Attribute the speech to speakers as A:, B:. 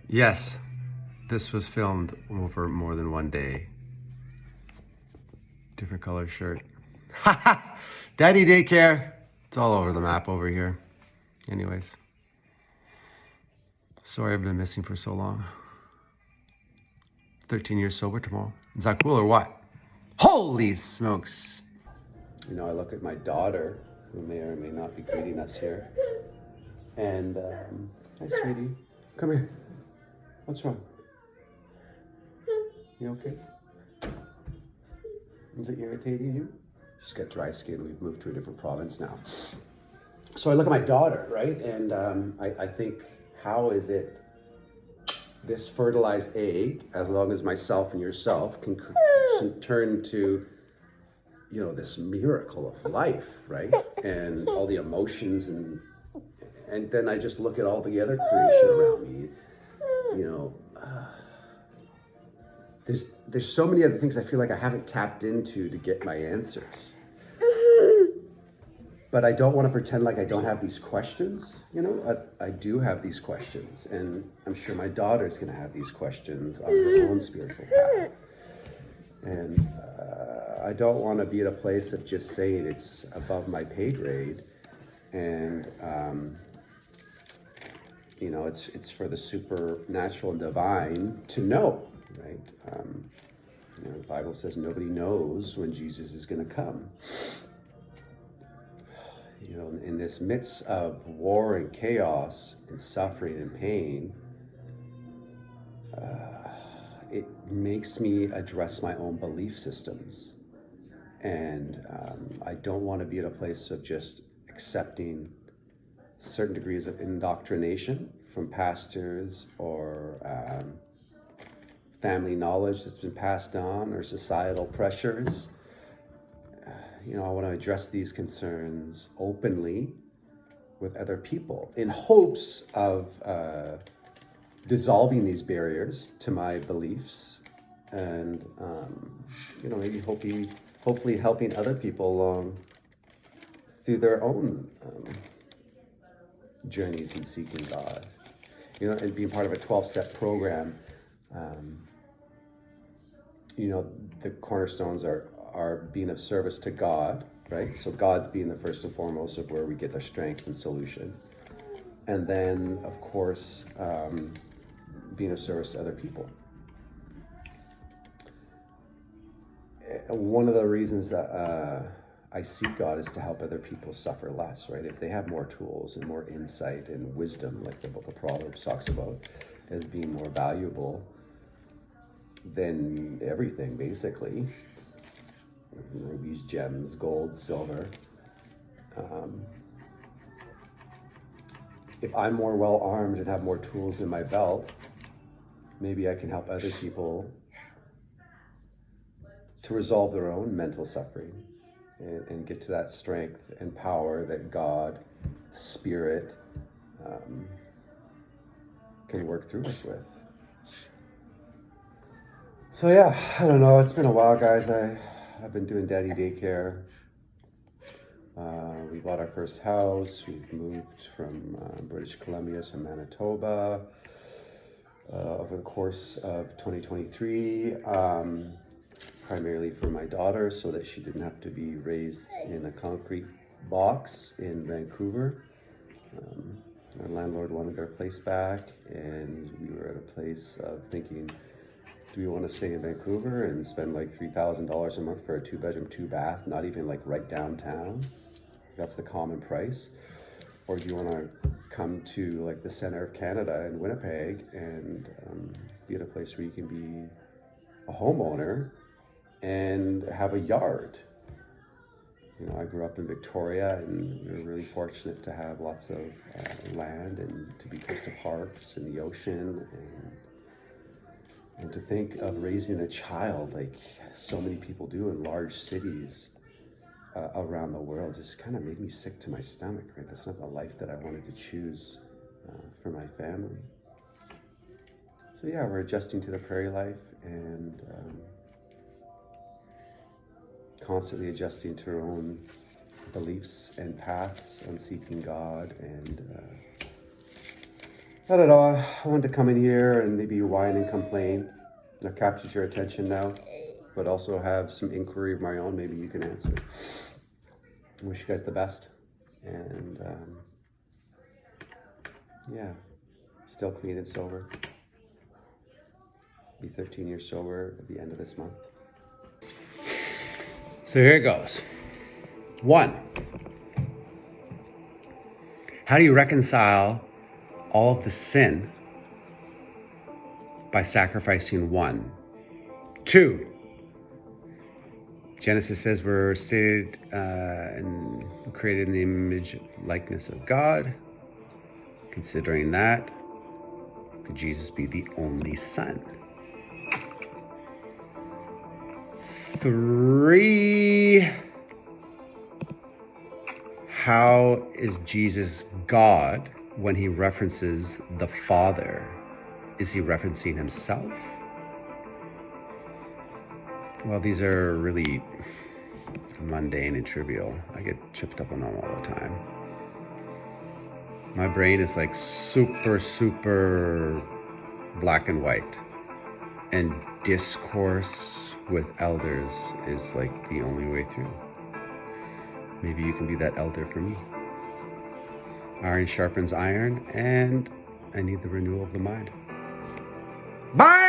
A: Yes, this was filmed over more than one day. Different color shirt. Daddy daycare. It's all over the map over here. Anyways. Sorry I've been missing for so long. 13 years sober tomorrow. Is that cool or what? Holy smokes. You know, I look at my daughter, who may or may not be greeting us here. And, hi, sweetie. Come here. What's wrong? You okay? Is it irritating you? She's got dry skin. We've moved to a different province now. So I look at my daughter, right? And I think, how is it this fertilized egg, as long as myself and yourself can turn to, you know, this miracle of life, right? And all the emotions, and then I just look at all the other creation around me, you know. There's so many other things I feel like I haven't tapped into to get my answers. But I don't want to pretend like I don't have these questions. You know, I do have these questions, and I'm sure my daughter's going to have these questions on her own spiritual path. And I don't want to be at a place of just saying it's above my pay grade, and you know, it's for the supernatural and divine to know, right? You know, the Bible says nobody knows when Jesus is going to come. You know, in this midst of war and chaos and suffering and pain, it makes me address my own belief systems. And I don't want to be at a place of just accepting certain degrees of indoctrination from pastors or family knowledge that's been passed on or societal pressures. You know, I want to address these concerns openly with other people in hopes of dissolving these barriers to my beliefs, and you know, maybe hopefully helping other people along through their own journeys in seeking God. You know, and being part of a 12-step program. You know, the cornerstones are being of service to God, right? So God's being the first and foremost of where we get our strength and solution. And then, of course, being of service to other people. One of the reasons that I seek God is to help other people suffer less, right? If they have more tools and more insight and wisdom, like the book of Proverbs talks about, as being more valuable than everything, basically. Rubies, gems, gold, silver. If I'm more well armed and have more tools in my belt, maybe I can help other people to resolve their own mental suffering and get to that strength and power that God, Spirit, can work through us with. So yeah, I don't know. It's been a while, guys. I've been doing daddy daycare. We bought our first house. We've moved from British Columbia to Manitoba over the course of 2023, primarily for my daughter, so that she didn't have to be raised in a concrete box in Vancouver. Our landlord wanted our place back, and we were at a place of thinking, do we want to stay in Vancouver and spend like $3,000 a month for a 2-bedroom, 2-bath, not even like right downtown? That's the common price. Or do you want to come to like the center of Canada in Winnipeg and be at a place where you can be a homeowner and have a yard? You know, I grew up in Victoria, and we were really fortunate to have lots of land and to be close to parks and the ocean, and to think of raising a child like so many people do in large cities around the world just kind of made me sick to my stomach, right? That's not the life that I wanted to choose for my family. So yeah, we're adjusting to the prairie life and constantly adjusting to our own beliefs and paths on seeking God and I don't know. I wanted to come in here and maybe whine and complain. I've captured your attention now, but also have some inquiry of my own. Maybe you can answer. I wish you guys the best. And yeah, still clean and sober. Be 13 years sober at the end of this month. So here it goes. 1. How do you reconcile all of the sin by sacrificing one? 2. Genesis says we're stated and created in the image and likeness of God. Considering that, could Jesus be the only Son? 3. How is Jesus God when he references the Father? Is he referencing himself? Well, these are really mundane and trivial. I get tripped up on them all the time. My brain is like super black and white. And discourse with elders is like the only way through. Maybe you can be that elder for me. Iron sharpens iron, and I need the renewal of the mind. Bye!